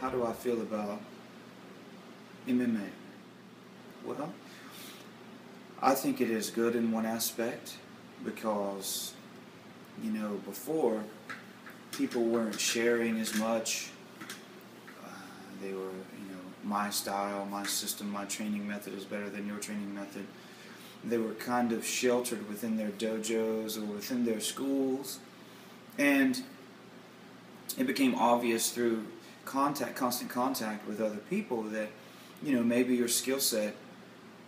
how do I feel about MMA? Well, I think it is good in one aspect because, before people weren't sharing as much. They were, my style, my system, my training method is better than your training method. They were kind of sheltered within their dojos or within their schools. And it became obvious through constant contact with other people that, maybe your skill set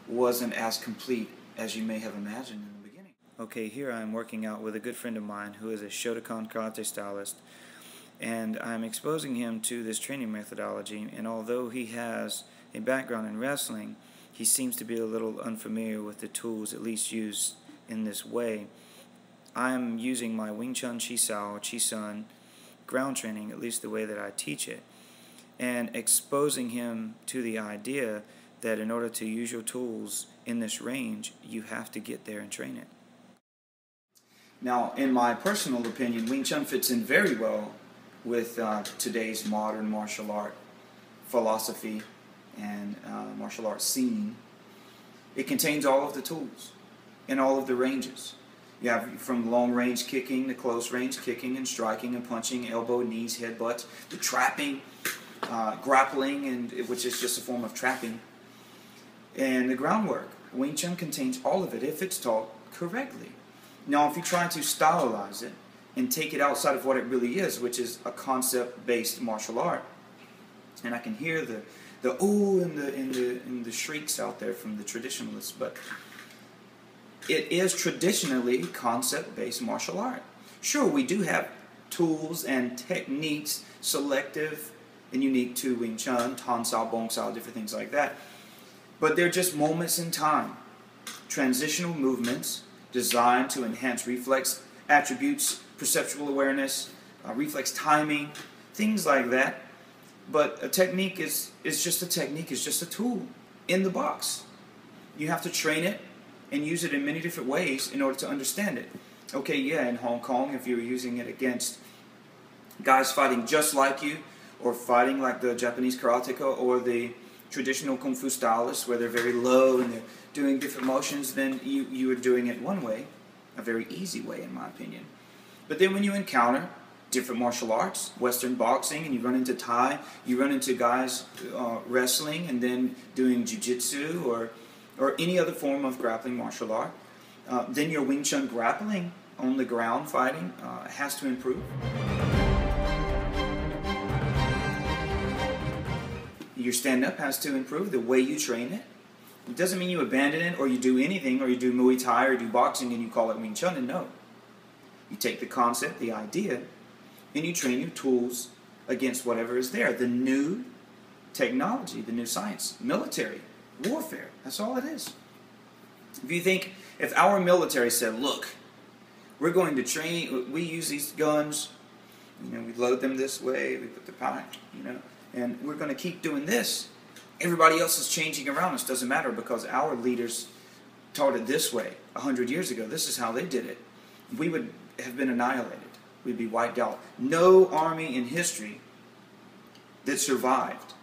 wasn't as complete as you may have imagined in the beginning. Okay, here I am working out with a good friend of mine who is a Shotokan karate stylist, and I'm exposing him to this training methodology, and although he has a background in wrestling, he seems to be a little unfamiliar with the tools at least used in this way. I'm using my Wing Chun Chi Sao, Chi Sun ground training, at least the way that I teach it, and exposing him to the idea that in order to use your tools in this range, you have to get there and train it. Now, in my personal opinion, Wing Chun fits in very well with today's modern martial art philosophy and martial art scene. It contains all of the tools in all of the ranges. You have from long range kicking to close range kicking and striking and punching, elbow, knees, headbutts, the trapping, grappling, and which is just a form of trapping, and the groundwork. Wing Chun contains all of it if it's taught correctly. Now, if you try to stylize it and take it outside of what it really is, which is a concept-based martial art, and I can hear the ooh and the shrieks out there from the traditionalists, but it is traditionally concept-based martial art. Sure, we do have tools and techniques selective and unique to Wing Chun, Tan Sao, Bong Sao, different things like that, but they're just moments in time, transitional movements designed to enhance reflex attributes, perceptual awareness, reflex timing, things like that. But a technique is just a technique, it's just a tool in the box. You have to train it and use it in many different ways in order to understand it. Okay, yeah, in Hong Kong, if you were using it against guys fighting just like you, or fighting like the Japanese karateka or the traditional kung fu stylists where they're very low and they're doing different motions, then you are doing it one way, a very easy way in my opinion. But then when you encounter different martial arts, Western boxing, and you run into Thai, you run into guys wrestling and then doing jiu-jitsu or any other form of grappling martial art, then your Wing Chun grappling on the ground fighting has to improve. Your stand-up has to improve, the way you train it. It doesn't mean you abandon it or you do anything or you do Muay Thai or do boxing and you call it Wing Chun, and no. You take the concept, the idea, and you train your tools against whatever is there. The new technology, the new science, military, warfare, that's all it is. If our military said, look, we're going to train, we use these guns, we load them this way, we put the powder, and we're going to keep doing this. Everybody else is changing around us. Doesn't matter because our leaders taught it this way 100 years ago. This is how they did it. We would have been annihilated. We'd be wiped out. No army in history that survived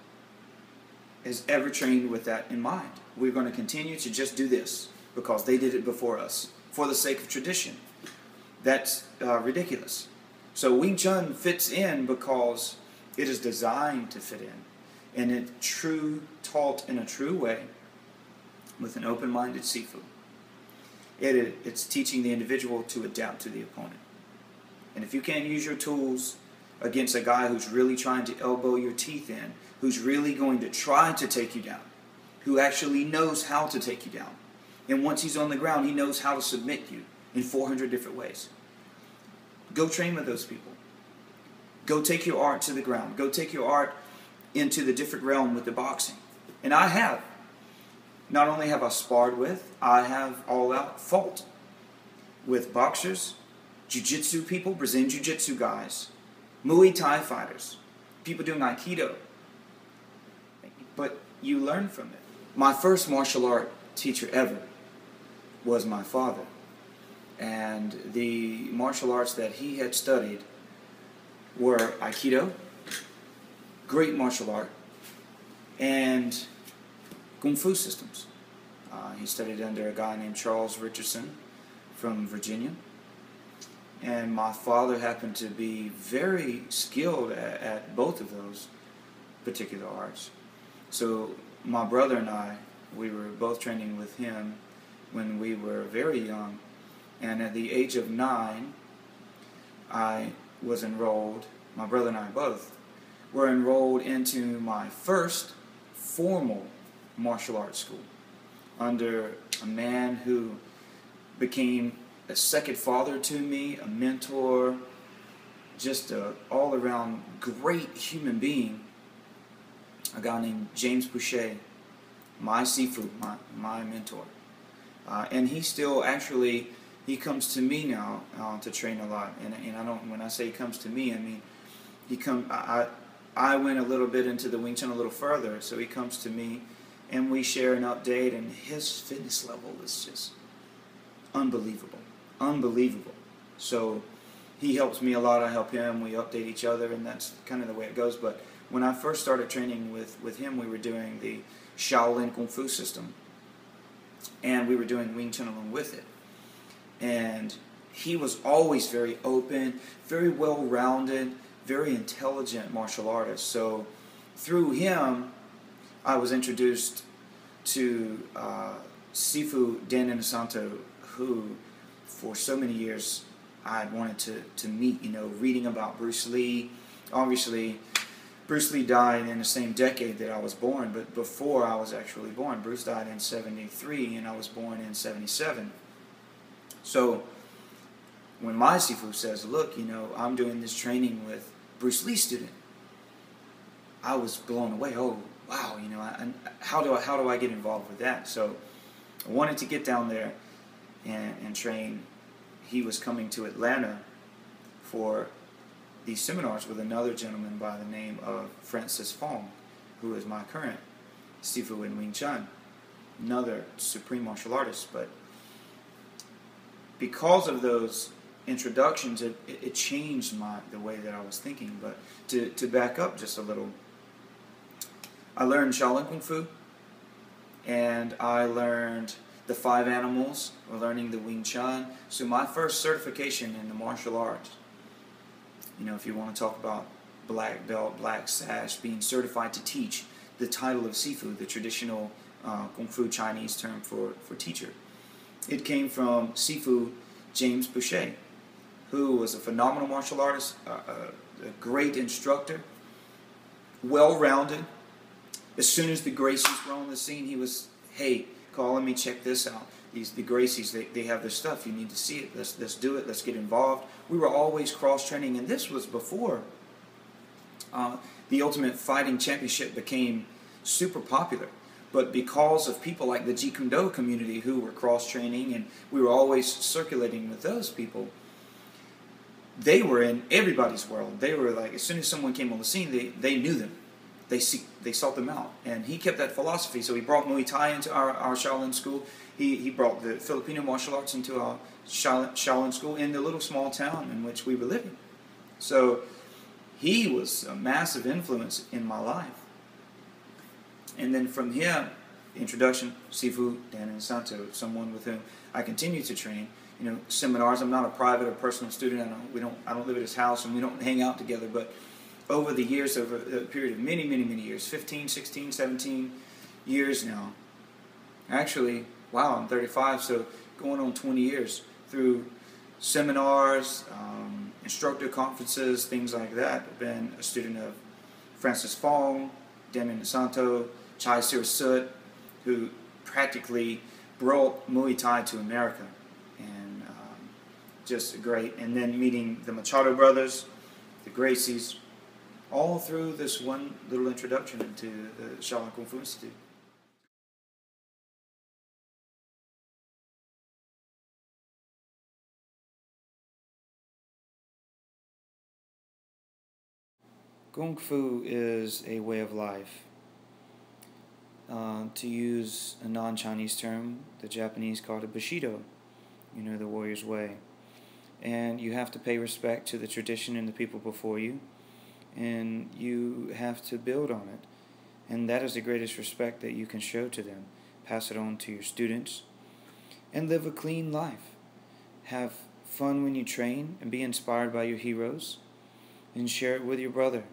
has ever trained with that in mind. We're going to continue to just do this because they did it before us for the sake of tradition. That's ridiculous. So Wing Chun fits in because it is designed to fit in, and it taught in a true way with an open-minded sifu. It's teaching the individual to adapt to the opponent. And if you can't use your tools against a guy who's really trying to elbow your teeth in, who's really going to try to take you down, who actually knows how to take you down, and once he's on the ground, he knows how to submit you in 400 different ways, go train with those people. Go take your art to the ground. Go take your art into the different realm with the boxing. And I have. Not only have I sparred with, I have all-out fought with boxers, jiu-jitsu people, Brazilian jiu-jitsu guys, Muay Thai fighters, people doing Aikido. But you learn from it. My first martial art teacher ever was my father. And the martial arts that he had studied were Aikido, great martial art, and Kung Fu systems. He studied under a guy named Charles Richardson from Virginia. And my father happened to be very skilled at both of those particular arts. So my brother and I, we were both training with him when we were very young. And at the age of 9, I was enrolled, my brother and I both, were enrolled into my first formal martial arts school under a man who became a second father to me, a mentor, just an all-around great human being, a guy named James Boucher, my Sifu, my mentor. And he still actually, he comes to me now to train a lot. And I don't, when I say he comes to me, I mean, I went a little bit into the Wing Chun a little further, so he comes to me and we share an update, and his fitness level is just unbelievable. Unbelievable. So he helps me a lot, I help him, we update each other, and that's kind of the way it goes. But when I first started training with him, we were doing the Shaolin Kung Fu system, and we were doing Wing Chun along with it. And he was always very open, very well-rounded, very intelligent martial artist. So through him, I was introduced to Sifu Dan Inosanto, who for so many years I had wanted to meet, you know, reading about Bruce Lee. Obviously, Bruce Lee died in the same decade that I was born, but before I was actually born. Bruce died in 73 and I was born in 77. So when my Sifu says, look, you know, I'm doing this training with Bruce Lee student, I was blown away. Oh, wow, you know, how do I get involved with that? So I wanted to get down there and train. He was coming to Atlanta for these seminars with another gentleman by the name of Francis Fong, who is my current Sifu in Wing Chun, another supreme martial artist. But because of those introductions, it changed the way that I was thinking. But to back up just a little, I learned Shaolin Kung Fu, and I learned the 5 animals, learning the Wing Chun. So my first certification in the martial arts, you know, if you want to talk about black belt, black sash, being certified to teach, the title of Sifu, the traditional Kung Fu Chinese term for teacher, it came from Sifu James Boucher, who was a phenomenal martial artist, a great instructor, well-rounded. As soon as the Gracies were on the scene, he was, hey, calling me, check this out. The Gracies, they have their stuff. You need to see it. Let's do it. Let's get involved. We were always cross-training, and this was before the Ultimate Fighting Championship became super popular. But because of people like the Jeet Kune Do community who were cross-training, and we were always circulating with those people, they were in everybody's world. They were like, as soon as someone came on the scene, they knew them. They sought them out. And he kept that philosophy. So he brought Muay Thai into our Shaolin school. He brought the Filipino martial arts into our Shaolin school in the little small town in which we were living. So he was a massive influence in my life. And then from here, introduction, Sifu Dan Inosanto, someone with whom I continue to train. You know, seminars. I'm not a private or personal student. I don't live at his house, and we don't hang out together. But over the years, over a period of many years, 15, 16, 17 years now. Actually, wow, I'm 35, so going on 20 years through seminars, instructor conferences, things like that. I've been a student of Francis Fong, Dan Inosanto, Chai Sirasut, who practically brought Muay Thai to America. And just great. And then meeting the Machado brothers, the Gracies, all through this one little introduction into the Shaolin Kung Fu Institute. Kung Fu is a way of life. To use a non-Chinese term, the Japanese called it Bushido, you know, the warrior's way. And you have to pay respect to the tradition and the people before you. and you have to build on it. And that is the greatest respect that you can show to them. Pass it on to your students, and live a clean life. Have fun when you train, and be inspired by your heroes, and share it with your brother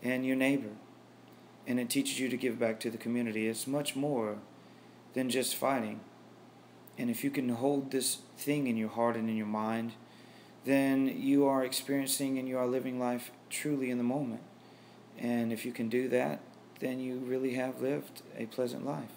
and your neighbor. And it teaches you to give back to the community. It's much more than just fighting. And if you can hold this thing in your heart and in your mind, then you are experiencing and you are living life truly in the moment. And if you can do that, then you really have lived a pleasant life.